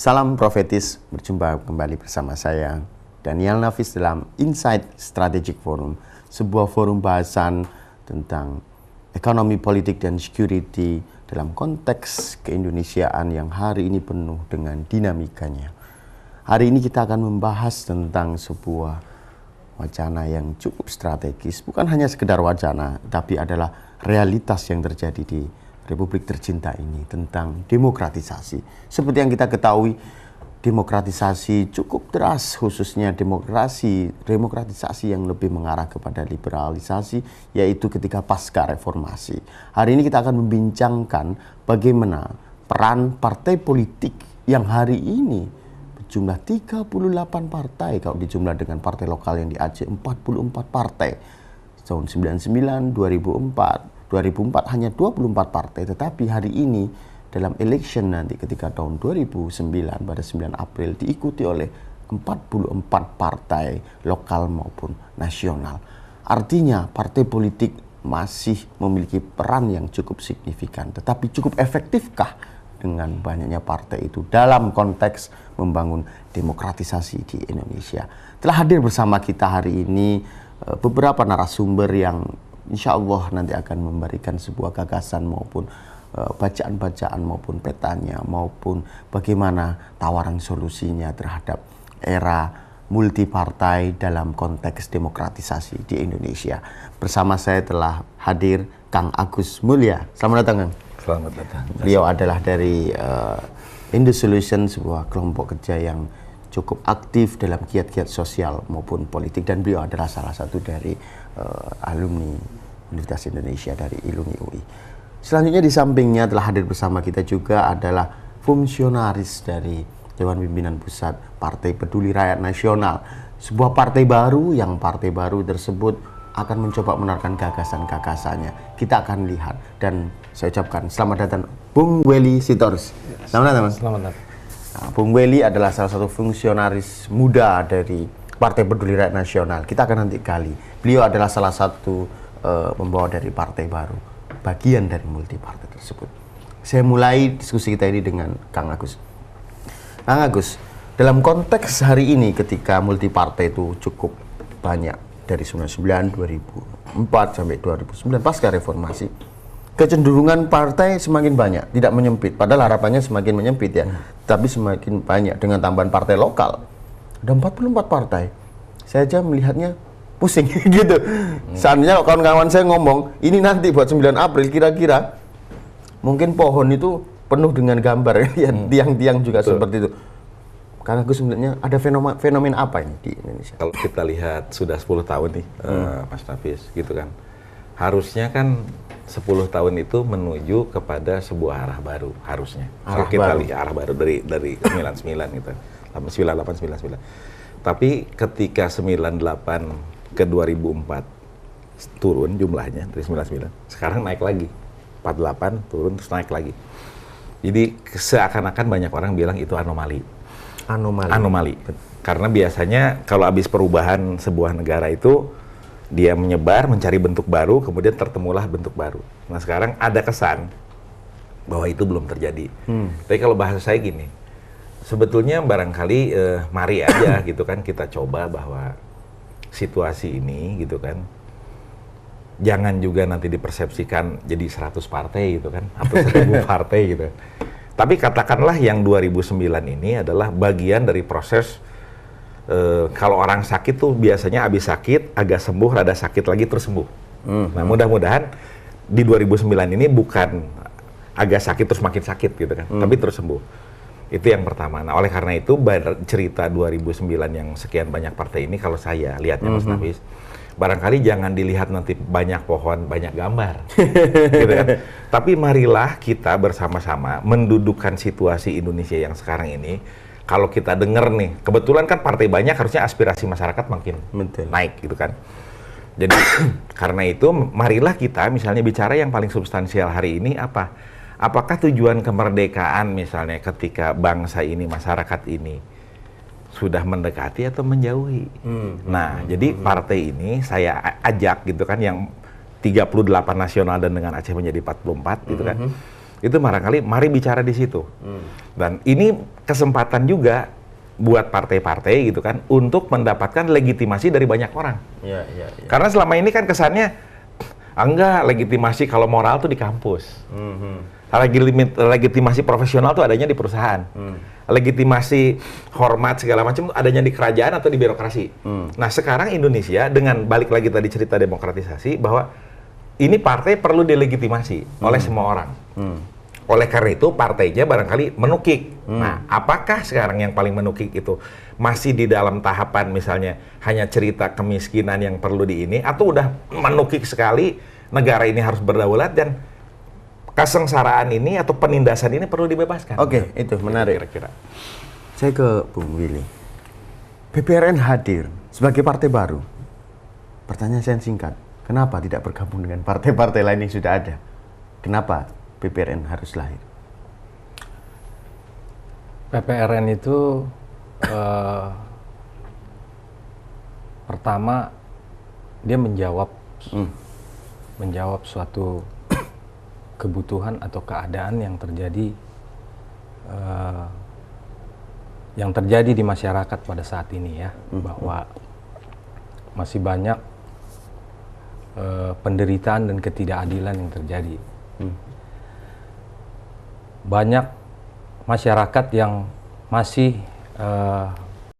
Salam profetis, berjumpa kembali bersama saya Daniel Nafis dalam Insight Strategic Forum, sebuah forum bahasan tentang ekonomi, politik, dan security dalam konteks keindonesiaan yang hari ini penuh dengan dinamikanya. Hari ini kita akan membahas tentang sebuah wacana yang cukup strategis, bukan hanya sekedar wacana, tapi adalah realitas yang terjadi di Republik tercinta ini tentang demokratisasi. Seperti yang kita ketahui, demokratisasi cukup deras, khususnya demokratisasi yang lebih mengarah kepada liberalisasi, yaitu ketika pasca reformasi. Hari ini kita akan membincangkan bagaimana peran partai politik yang hari ini berjumlah 38 partai, kalau dijumlah dengan partai lokal yang di Aceh 44 partai. Tahun 99, 2004 hanya 24 partai, tetapi hari ini dalam election nanti ketika tahun 2009 pada 9 April diikuti oleh 44 partai lokal maupun nasional. Artinya partai politik masih memiliki peran yang cukup signifikan, tetapi cukup efektifkah dengan banyaknya partai itu dalam konteks membangun demokratisasi di Indonesia? Telah hadir bersama kita hari ini beberapa narasumber yang insya Allah nanti akan memberikan sebuah gagasan maupun bacaan-bacaan maupun petanya maupun bagaimana tawaran solusinya terhadap era multipartai dalam konteks demokratisasi di Indonesia. Bersama saya telah hadir Kang Agus Mulya. Selamat datang, Kang. Selamat datang. Beliau adalah dari Indosolution, sebuah kelompok kerja yang cukup aktif dalam kiat-kiat sosial maupun politik, dan beliau adalah salah satu dari alumni Universitas Indonesia dari ILUNI UI. Selanjutnya di sampingnya telah hadir bersama kita juga adalah fungsionaris dari Dewan Pimpinan Pusat Partai Peduli Rakyat Nasional, sebuah partai baru yang partai baru tersebut akan mencoba menawarkan gagasan-gagasannya. Kita akan lihat, dan saya ucapkan selamat datang Bung Welly Sitorus. Selamat datang, Mas. Selamat datang. Nah, Bung Welly adalah salah satu fungsionaris muda dari Partai Peduli Rakyat Nasional. Kita akan nanti gali. Beliau adalah salah satu membawa dari partai baru, bagian dari multi partai tersebut. Saya mulai diskusi kita ini dengan Kang Agus. Kang Agus, dalam konteks hari ini ketika multi partai itu cukup banyak dari 99, 2004 sampai 2009 pasca reformasi, kecenderungan partai semakin banyak, tidak menyempit. Padahal harapannya semakin menyempit ya, tapi semakin banyak dengan tambahan partai lokal. Ada 44 partai. Saya aja melihatnya pusing gitu. Seandainya kawan-kawan saya ngomong, ini nanti buat 9 April kira-kira mungkin pohon itu penuh dengan gambar ya, tiang-tiang juga seperti itu. Karena aku sebenarnya ada fenomena apa ini di Indonesia? Kalau kita lihat sudah 10 tahun nih, Mas Nafis, gitu kan. Harusnya kan 10 tahun itu menuju kepada sebuah arah baru, harusnya. Kalau kita lihat arah baru dari 99 gitu. 98, 99. Tapi ketika 98 ke 2004 turun jumlahnya dari 99, sekarang naik lagi 48, turun terus naik lagi. Jadi seakan-akan banyak orang bilang itu anomali. Karena biasanya kalau habis perubahan sebuah negara itu dia menyebar, mencari bentuk baru, kemudian tertemulah bentuk baru. Nah sekarang ada kesan bahwa itu belum terjadi. Tapi kalau bahasa saya gini, sebetulnya barangkali mari aja gitu kan kita coba bahwa situasi ini gitu kan, jangan juga nanti dipersepsikan jadi 100 partai gitu kan, atau 1000 partai gitu. Tapi katakanlah yang 2009 ini adalah bagian dari proses, kalau orang sakit tuh biasanya habis sakit, agak sembuh, rada sakit lagi terus sembuh. Nah mudah-mudahan di 2009 ini bukan agak sakit terus makin sakit gitu kan, tapi terus sembuh. Itu yang pertama. Nah, oleh karena itu cerita 2009 yang sekian banyak partai ini, kalau saya lihatnya Mas Nafis, barangkali jangan dilihat nanti banyak pohon, banyak gambar. Gitu kan. Tapi marilah kita bersama-sama mendudukkan situasi Indonesia yang sekarang ini. Kalau kita dengar nih, kebetulan kan partai banyak, harusnya aspirasi masyarakat makin naik gitu kan. Jadi karena itu marilah kita misalnya bicara yang paling substansial hari ini apa? Apakah tujuan kemerdekaan misalnya ketika bangsa ini, masyarakat ini sudah mendekati atau menjauhi? Nah, jadi partai ini saya ajak gitu kan, yang 38 nasional dan dengan Aceh menjadi 44 gitu kan. Itu barangkali mari bicara di situ. Dan ini kesempatan juga buat partai-partai gitu kan untuk mendapatkan legitimasi dari banyak orang. Ya. Karena selama ini kan kesannya enggak, legitimasi kalau moral tuh di kampus. Legitimasi profesional tuh adanya di perusahaan. Legitimasi hormat segala macam tuh adanya di kerajaan atau di birokrasi. Nah, sekarang Indonesia dengan balik lagi tadi cerita demokratisasi bahwa ini partai perlu dilegitimasi oleh semua orang. Oleh karena itu partainya barangkali menukik. Nah, apakah sekarang yang paling menukik itu masih di dalam tahapan misalnya hanya cerita kemiskinan yang perlu di ini, atau udah menukik sekali negara ini harus berdaulat dan kesengsaraan ini atau penindasan ini perlu dibebaskan? Oke, itu menarik. Kira-kira. Saya ke Bung Willy. PPRN hadir sebagai partai baru. Pertanyaan saya singkat, kenapa tidak bergabung dengan partai-partai lain yang sudah ada? Kenapa PPRN harus lahir? PPRN itu pertama dia menjawab suatu kebutuhan atau keadaan yang terjadi di masyarakat pada saat ini ya, bahwa masih banyak penderitaan dan ketidakadilan yang terjadi. Banyak masyarakat yang masih